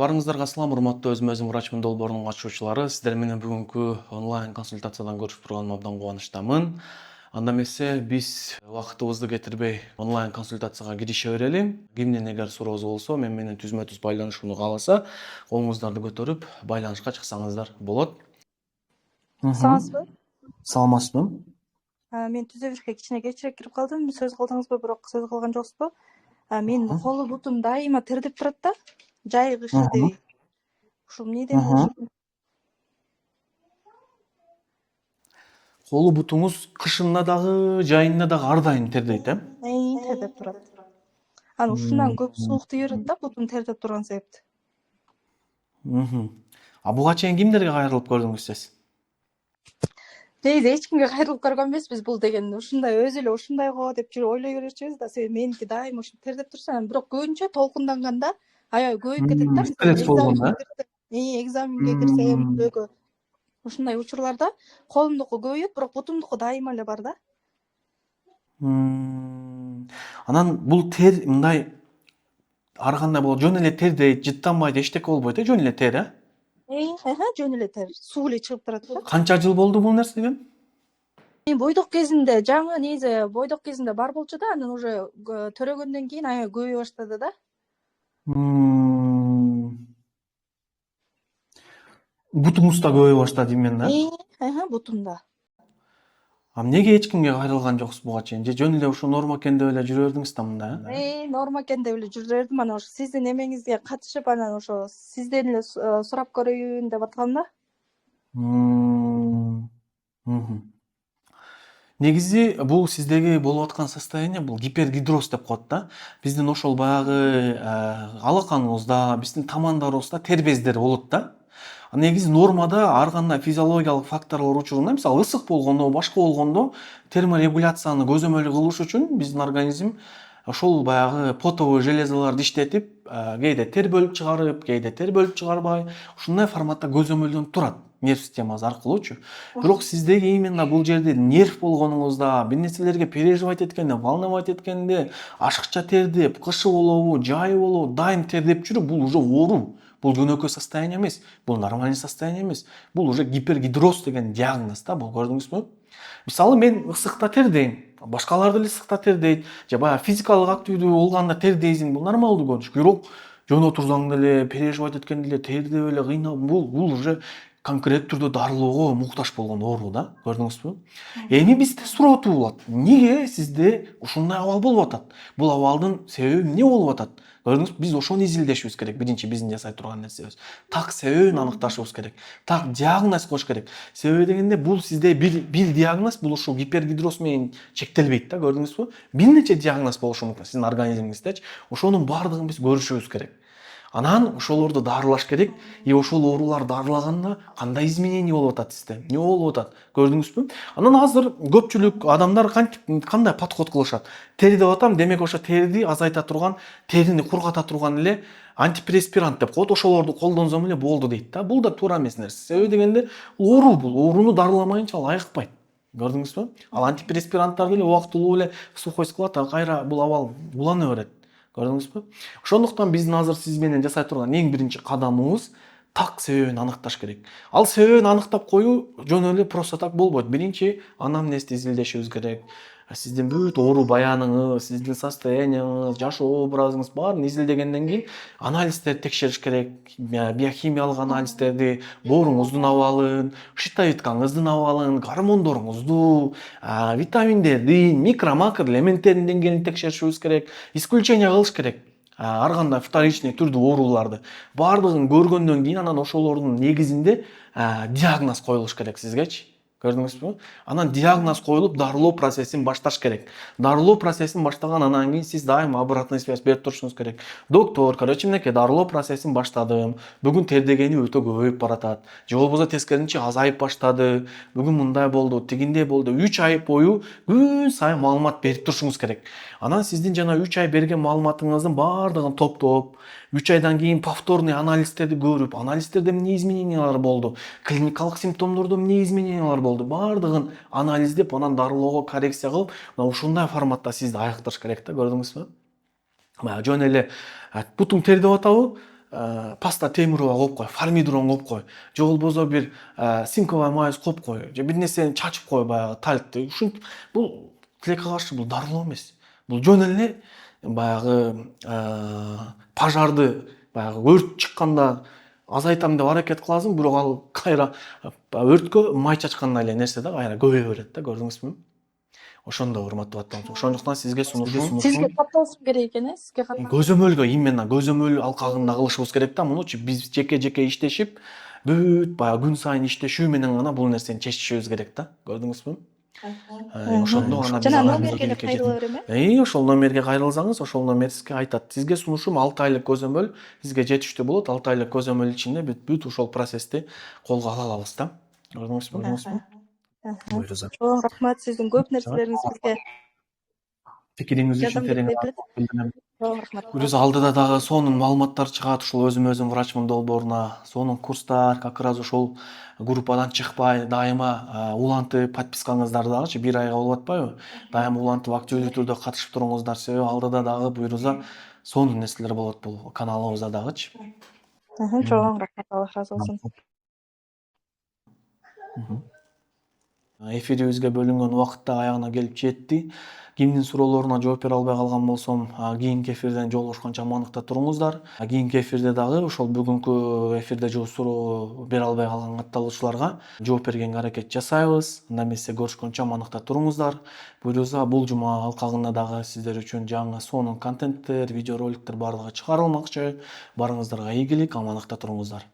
Барыңыздарга салам, урматтуу өзүм врачмын долбоорунун катышуучулары. Сиздер менен бүгүнкү онлайн консультациядан көрүшүп турганыма абдан кубанычтамын. Анда эмесе биз убактыбызды кетирбей онлайн консультацияга кирише берели. Кимдин эгер суроосу болсо, мен менен түзмө-түз байланышууну кааласа, колуңуздарды көтөрүп байланышка чыксаңыздар болот. Саламатсызбы? Саламатсызбы? Мен түзө бирге кичине кечирээк кирип калдым. Сөз кылдыңызбы, бирок сөз кылган жоксузбу? Менин колу бутум дайыма тирдеп турат да. Жай кыш издебей. Ушул эмнеден болушу мүмкүн? Колу бутуңуз кышында дагы, жайында дагы ар дайым тердейт, э? Тирдеп турат. Анан ушундан көп суук тийип берет да, бутум тирдеп турган себепти. Буга чейин кимдерге кайрылып көрдүңүз сиз? Негизи эч кимге кайрылып көргөн эмеспиз. Бул деген ушундай өзү эле ушундай го деп жүрүп ойлой берчүбүз да. Себеби меники дайыма ушинтип тирдеп турса, бирок көбүнчө толкунданганда аябай көбөйүп кетет да. Стресс болгондо, Экзаменге кирсем, күбөгө. Ушундай учурларда колумдуку көбөйөт, бирок бутумдуку дайыма эле бар да. Анан бул тер мындай ар кандай болот, жөн эле тердейт, жыттанбайт, эчтеке болбойт, жөн эле тер, Жөн эле тер, суу эле чыгып турат да. Канча жыл болду бул нерсеге? Мен бойдок кезинде, жаңы негизи бойдок кезинде бар болчу да, анан уже төрөгөндөн кийин аябай көбөйө баштады да. Бутуңуз да көбөйө баштады имен да? Бутумда. Эмнеге эч кимге кайрылган жоксуз буга чейин? Же жөн эле ушу норма экен деп эле жүрө бердиңиз да мында, Норма экен деп эле жүрө бердим. Анан ошо сиздин эмеңизге катышып, анан ошо сизден эле сурап көрөйүн деп аткам да. Негизи бул сиздеги болуп аткан состояние бул гипергидроз деп коет да. Биздин ошол баягы алаканыбызда, биздин тамандарыбызда тер бездери болот да. Негизи нормада ар кандай физиологиялык факторлор учурунда, мисалы ысык болгондо, башка болгондо терморегуляцияны көзөмөл кылыш үчүн биздин организм ошол баягы потовый железаларды иштетип, кээде тер бөлүп чыгарып, кээде тер бөлүп чыгарбай, ушундай форматта көзөмөлдөнүп турат нерв системасы аркылуучу. Бирок сиздеги именно бул жерде нерв болгонуңузда, бир нерселерге переживать эткенде, волновать эткенде, ашыкча тердеп, кышы болобу, жайы болобу, дайым тердеп жүрүп, бул уже оору. Бул жөнөкөй состояние эмес, бул нормальный состояние эмес. Бул уже гипергидроз деген диагноз да, бул көрдүңүзбү? Мисалы мен ысыкта тердейм, башкалар деле ысыкта тердейт, же баягы физикалык активдүү болганда тердейсиң, бул нормалдуу көрүнүш. Бирок жөн отурсаң деле, переживать эткенде деле тердеп эле кыйналып, бул уже конкреттүү түрдө дарылоого муктаж болгон оору да, көрдүңүзбү? Эми бизде суроо туулат. Эмнеге сизде ушундай абал болуп атат? Бул абалдын себеби эмне болуп атат? Көрдүңүзбү? Биз ошону изилдешибиз керек. Биринчи биздин жасай турган нерсебиз. Так себебин аныкташыбыз керек. Так диагноз коюш керек. Себеби дегенде бул сизде бир диагноз, бул ушул гипергидроз менен чектелбейт да, көрдүңүзбү? Бир нече диагноз болушу мүмкүн сиздин организмиңиздечи. Ошонун баардыгын биз көрүшүбүз керек. Анан ошолорду дарылаш керек. Ошол оорулар дарылаганда кандай изменение болуп атат сизде? Эмне болуп атат? Көрдүңүзбү? Анан азыр көпчүлүк адамдар кандай подход кылышат? Тери деп атам, демек ошо терди азайта турган, терини кургата турган эле антипреспирант деп коет. Ошолорду колдонсом эле болду дейт да. Бул да туура эмес нерсе. Себеби дегенде оору бул. Ооруну дарыламайынча ал айыкпайт. Көрдүңүзбү? Ал антипреспиранттар деле убактылуу эле сухость кылат, кайра бул абал улана берет. Көрдүңүзбү? Ошондуктан биздин азыр сиз менен жасай турган эң биринчи кадамыбыз так себебин аныкташ керек. Ал себебин аныктап коюу жөн эле просто так болбойт. Биринчи анамнезди изилдешибиз керек. Сиздин бүт оору баяныңыз, сиздин состоянияңыз, жашоо образыңыз баарын изилдегенден кийин анализдерди текшериш керек. Биохимиялык анализдерди, бооруңуздун абалын, щитовидкаңыздын абалын, гормондоруңузду, витаминдерди, микро-макро элементтердин деңгээлин текшеришибиз керек. Исключение кылыш керек. Ар кандай вторичный түрдүү ооруларды баардыгын көргөндөн кийин анан ошолордун негизинде диагноз коюлуш керек сизгечи. Көрдүңүзбү? Анан диагноз коюлуп, дарылоо процессин башташ керек. Дарылоо процессин баштаган анан кийин сиз дайыма обратный связь берип турушуңуз керек. Доктор, короче, мынакей дарылоо процессин баштадым. Бүгүн тердегени өтө көбөйүп баратат. Же болбосо тескерисинче азайып баштады. Бүгүн мындай болду, тигиндей болду. 3 ай бою күн сайын маалымат берип турушуңуз керек. Анан сиздин жана 3 ай берген маалыматыңыздын баардыгын топтоп, 3 айдан кийин повторный анализдерди көрүп, анализдерде эмне изменениялар болду, клиникалык симптомдордо эмне изменениялар болду, баардыгын анализдеп, анан дарылоого коррекция кылып, ушундай форматта сизди айыктырыш керек да, көрдүңүзбү? Жөн эле бутуң тер деп атабы? паста темирова коюп кой, фармидрон коюп кой, же болбосо бир синковый майыз коюп кой, же бир нерсени чачып кой, баягы тальтты. Ушинтип бул тилекке каршы бул дарылоо эмес. Бул жөн эле баягы пожарды, баягы өрт чыкканда азайтам деп аракет кыласың, бирок ал кайра өрткө май чачкандай эле нерсе да, кайра көбөйө берет да, көрдүңүзбү? Ошондо урматтуу баттам. Ошондуктан сизге сунушум Сизге катталышым керек экен, сизге көзөмөлгө, именно көзөмөл алкагында кылышыбыз керек да. Мунучу биз жеке иштешип, бүт баягы күн сайын иштешүү менен гана бул нерсени чечишибиз керек да. Көрдүңүзбү? Ошондо гана биз жана ага номерге эле кайрыла берем ошол номерге кайрылсаңыз, ошол номер сизге айтат. Сизге сунушум 6 айлык көзөмөл сизге жетиштүү болот. 6 айлык көзөмөл ичинде бүт ушол процессти колго ала алабыз да. Көрдүңүзбү? Буйруса. Чоң рахмат, сиздин көп нерселериңиз бизге Пикириңиз үчүн жардам терең берип рахмат билдирем. чоң рахмат. Плюс алдыда дагы сонун маалыматтар чыгат, ушул өзүм врачмын долбооруна, сонун курстар, как раз ушул группадан чыкпай, дайыма улантып подпискаңыздар дагычы 1 айга болуп атпайбы? Дайыма улантып активдүү түрдө катышып туруңуздар, себеби алдыда дагы буйруса сонун нерселер болот бул каналыбызда дагычы. Чоң рахмат, Алла разы болсун. Эфирибизге бөлүнгөн убакыт да аягына келип жетти. Кимдин суроолоруна жооп бере албай калган болсом, кийинки эфирден жолугушканча амандыкта туруңуздар. Кийинки эфирде дагы ошол бүгүнкү эфирде суроо бере албай калган катталуучуларга жооп бергенге аракет жасайбыз. Анда эмесе көрүшкөнчө амандыкта туруңуздар. Буюрса бул жума алкагында дагы сиздер үчүн жаңы сонун контенттер, видеороликтер баардыгы чыгарылмакчы. Барыңыздарга ийгилик, амандыкта туруңуздар.